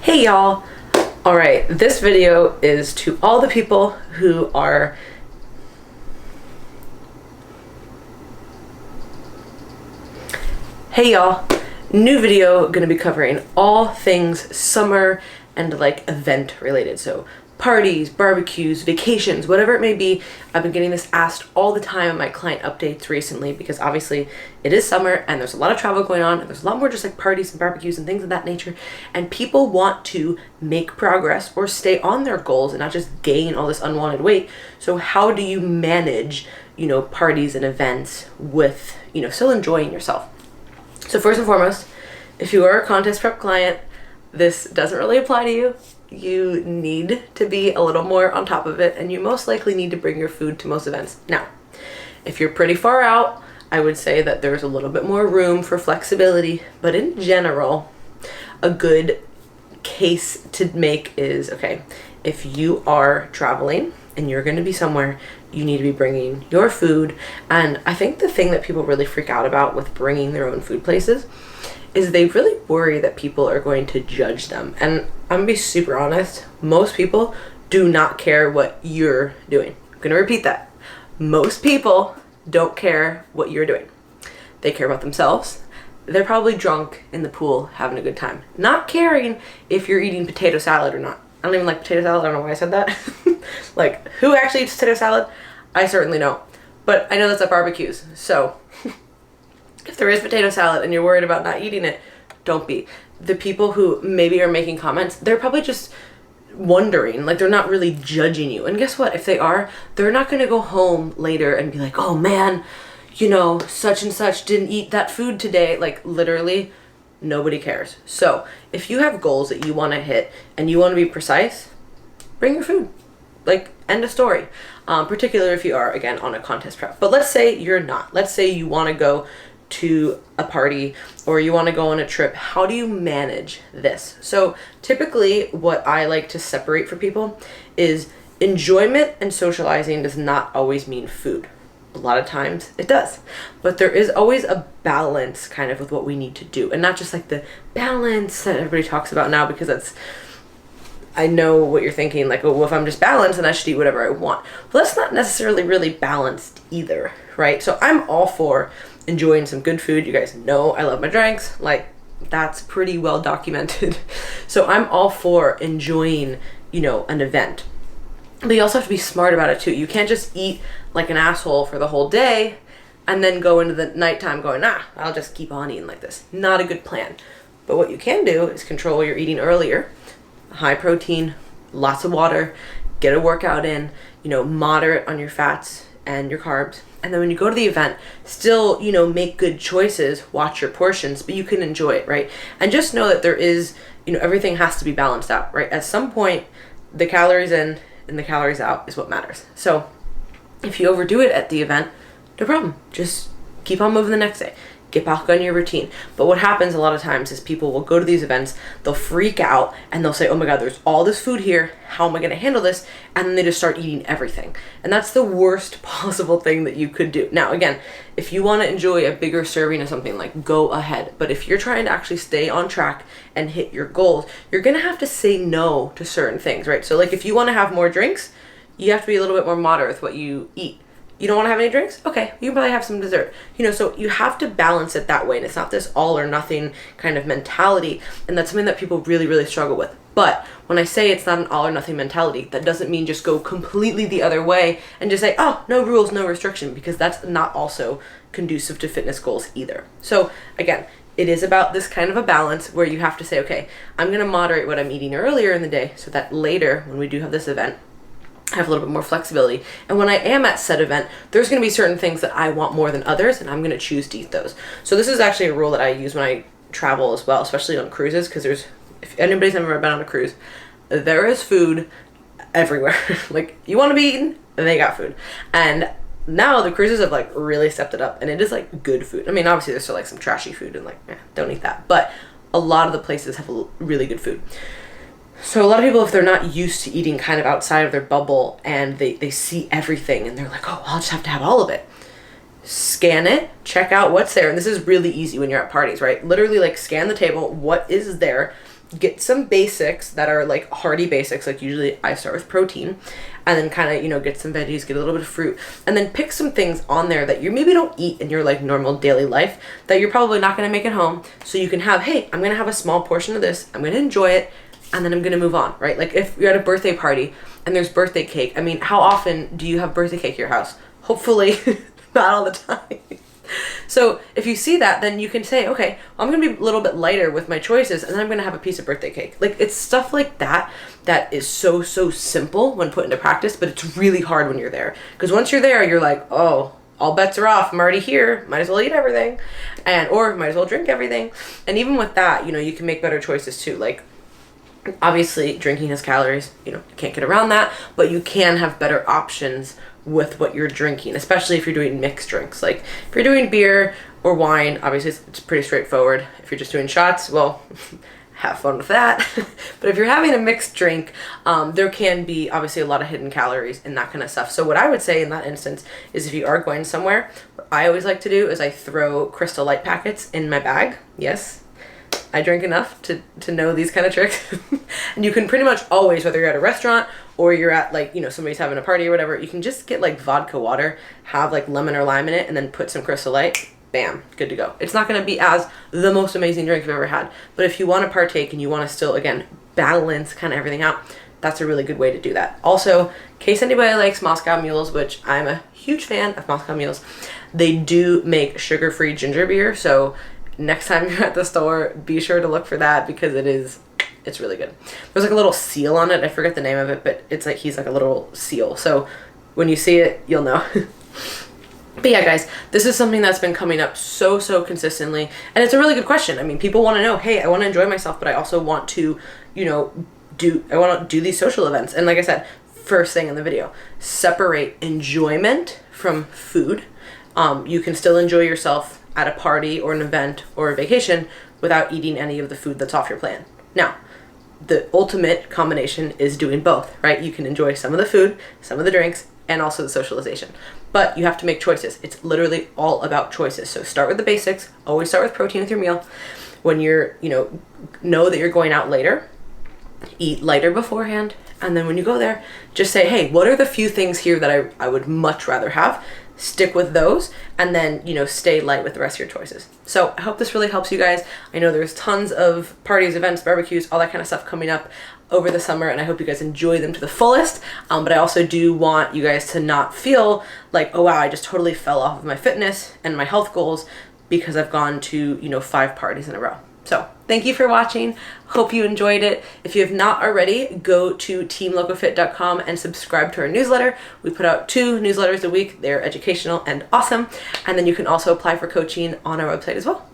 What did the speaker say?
Hey y'all! Alright, this video is to all the people who are Hey y'all! New video gonna be covering all things summer and like event related. So parties, barbecues, vacations, whatever it may be. I've been getting this asked all the time in my client updates recently because obviously it is summer and there's a lot of travel going on and there's a lot more just like parties and barbecues and things of that nature, and people want to make progress or stay on their goals and not just gain all this unwanted weight. So how do you manage, parties and events with, still enjoying yourself? So first and foremost, if you are a contest prep client, this doesn't really apply to you. You need to be a little more on top of it, and you most likely need to bring your food to most events. Now, if you're pretty far out, I would say that there's a little bit more room for flexibility, but in general, a good case to make is, okay, if you are traveling and you're going to be somewhere, you need to be bringing your food. And I think the thing that people really freak out about with bringing their own food places is they really worry that people are going to judge them. And I'm gonna be super honest, most people do not care what you're doing. I'm gonna repeat that. Most people don't care what you're doing. They care about themselves. They're probably drunk in the pool having a good time, not caring if you're eating potato salad or not. I don't even like potato salad. I don't know why I said that. Like, who actually eats potato salad? I certainly don't. But I know that's at barbecues. So if there is potato salad and you're worried about not eating it, don't be. The people who maybe are making comments, they're probably just wondering, like they're not really judging you. And guess what? If they are, they're not going to go home later and be like, oh man, such and such didn't eat that food today. Like literally nobody cares. So if you have goals that you want to hit and you want to be precise, bring your food. Like, end of story. Particularly if you are, again, on a contest prep. But let's say you're not. Let's say you want to go to a party or you want to go on a trip. How do you manage this? So typically what I like to separate for people is enjoyment and socializing does not always mean food. A lot of times it does, but there is always a balance kind of with what we need to do, and not just like the balance that everybody talks about now, because I know what you're thinking, like, oh, well, if I'm just balanced, then I should eat whatever I want. Well, that's not necessarily really balanced either, right? So I'm all for enjoying some good food. You guys know I love my drinks. Like, that's pretty well documented. So I'm all for enjoying, an event. But you also have to be smart about it too. You can't just eat like an asshole for the whole day and then go into the nighttime going, I'll just keep on eating like this. Not a good plan. But what you can do is control what you're eating earlier. High protein, lots of water, get a workout in, moderate on your fats and your carbs. And then when you go to the event, still, make good choices, watch your portions, but you can enjoy it, right? And just know that there is, everything has to be balanced out, right? At some point, the calories in and the calories out is what matters. So if you overdo it at the event, no problem. Just keep on moving the next day. Get back on your routine. But what happens a lot of times is people will go to these events, they'll freak out and they'll say, oh my God, there's all this food here. How am I going to handle this? And then they just start eating everything. And that's the worst possible thing that you could do. Now, again, if you want to enjoy a bigger serving of something, like, go ahead. But if you're trying to actually stay on track and hit your goals, you're going to have to say no to certain things, right? So like if you want to have more drinks, you have to be a little bit more moderate with what you eat. You don't want to have any drinks? Okay, you can probably have some dessert. So you have to balance it that way. And it's not this all or nothing kind of mentality. And that's something that people really, really struggle with. But when I say it's not an all or nothing mentality, that doesn't mean just go completely the other way and just say, oh, no rules, no restriction, because that's not also conducive to fitness goals either. So again, it is about this kind of a balance where you have to say, okay, I'm going to moderate what I'm eating earlier in the day so that later when we do have this event, I have a little bit more flexibility. And when I am at said event, there's going to be certain things that I want more than others, and I'm going to choose to eat those. So this is actually a rule that I use when I travel as well, especially on cruises, because if anybody's ever been on a cruise, there is food everywhere. Like, you want to be eaten, they got food. And now the cruises have like really stepped it up, and it is like good food. I mean, obviously there's still like some trashy food and like, don't eat that. But a lot of the places have really good food. So a lot of people, if they're not used to eating kind of outside of their bubble and they see everything and they're like, oh, I'll just have to have all of it. Scan it, check out what's there. And this is really easy when you're at parties, right? Literally like scan the table, what is there, get some basics that are like hearty basics. Like usually I start with protein, and then kind of, you know, get some veggies, get a little bit of fruit, and then pick some things on there that you maybe don't eat in your like normal daily life that you're probably not going to make at home. So you can have, hey, I'm going to have a small portion of this, I'm going to enjoy it, and then I'm going to move on, right? Like if you're at a birthday party and there's birthday cake, I mean, how often do you have birthday cake at your house? Hopefully not all the time. So if you see that, then you can say, okay, well, I'm going to be a little bit lighter with my choices, and then I'm going to have a piece of birthday cake. Like, it's stuff like that that is so simple when put into practice, but it's really hard when you're there. Because once you're there, you're like, oh, all bets are off. I'm already here. Might as well eat everything. Or might as well drink everything. And even with that, you know, you can make better choices too. Like, obviously, drinking has calories. You know, you can't get around that. But you can have better options with what you're drinking, especially if you're doing mixed drinks. Like if you're doing beer or wine, obviously it's pretty straightforward. If you're just doing shots, well, have fun with that. But if you're having a mixed drink, there can be obviously a lot of hidden calories and that kind of stuff. So what I would say in that instance is, if you are going somewhere, what I always like to do is I throw Crystal Light packets in my bag. Yes, I drink enough to know these kind of tricks. And you can pretty much always, whether you're at a restaurant or you're at like, you know, somebody's having a party or whatever, you can just get like vodka water, have like lemon or lime in it, and then put some Crystal Light. Bam, good to go. It's not going to be as the most amazing drink you've ever had, but if you want to partake and you want to still, again, balance kind of everything out, that's a really good way to do that. Also, in case anybody likes Moscow Mules, which I'm a huge fan of Moscow Mules, they do make sugar-free ginger beer. So next time you're at the store, be sure to look for that, because it's really good. There's like a little seal on it. I forget the name of it, but it's like, he's like a little seal. So when you see it, you'll know. But yeah, guys, this is something that's been coming up so consistently, and it's a really good question. I mean, people want to know, hey, I want to enjoy myself, but I also want to, you know, I want to do these social events. And like I said, first thing in the video, separate enjoyment from food. You can still enjoy yourself at a party or an event or a vacation without eating any of the food that's off your plan. Now, the ultimate combination is doing both, right? You can enjoy some of the food, some of the drinks, and also the socialization. But you have to make choices. It's literally all about choices. So start with the basics. Always start with protein with your meal. When you're, you know that you're going out later, eat lighter beforehand. And then when you go there, just say, hey, what are the few things here that I would much rather have? Stick with those, and then, you know, stay light with the rest of your choices. So I hope this really helps you guys. I know there's tons of parties, events, barbecues, all that kind of stuff coming up over the summer, and I hope you guys enjoy them to the fullest. But I also do want you guys to not feel like, oh wow, I just totally fell off of my fitness and my health goals because I've gone to, you know, 5 parties in a row. So thank you for watching. Hope you enjoyed it. If you have not already, go to teamlocofit.com and subscribe to our newsletter. We put out 2 newsletters a week. They're educational and awesome. And then you can also apply for coaching on our website as well.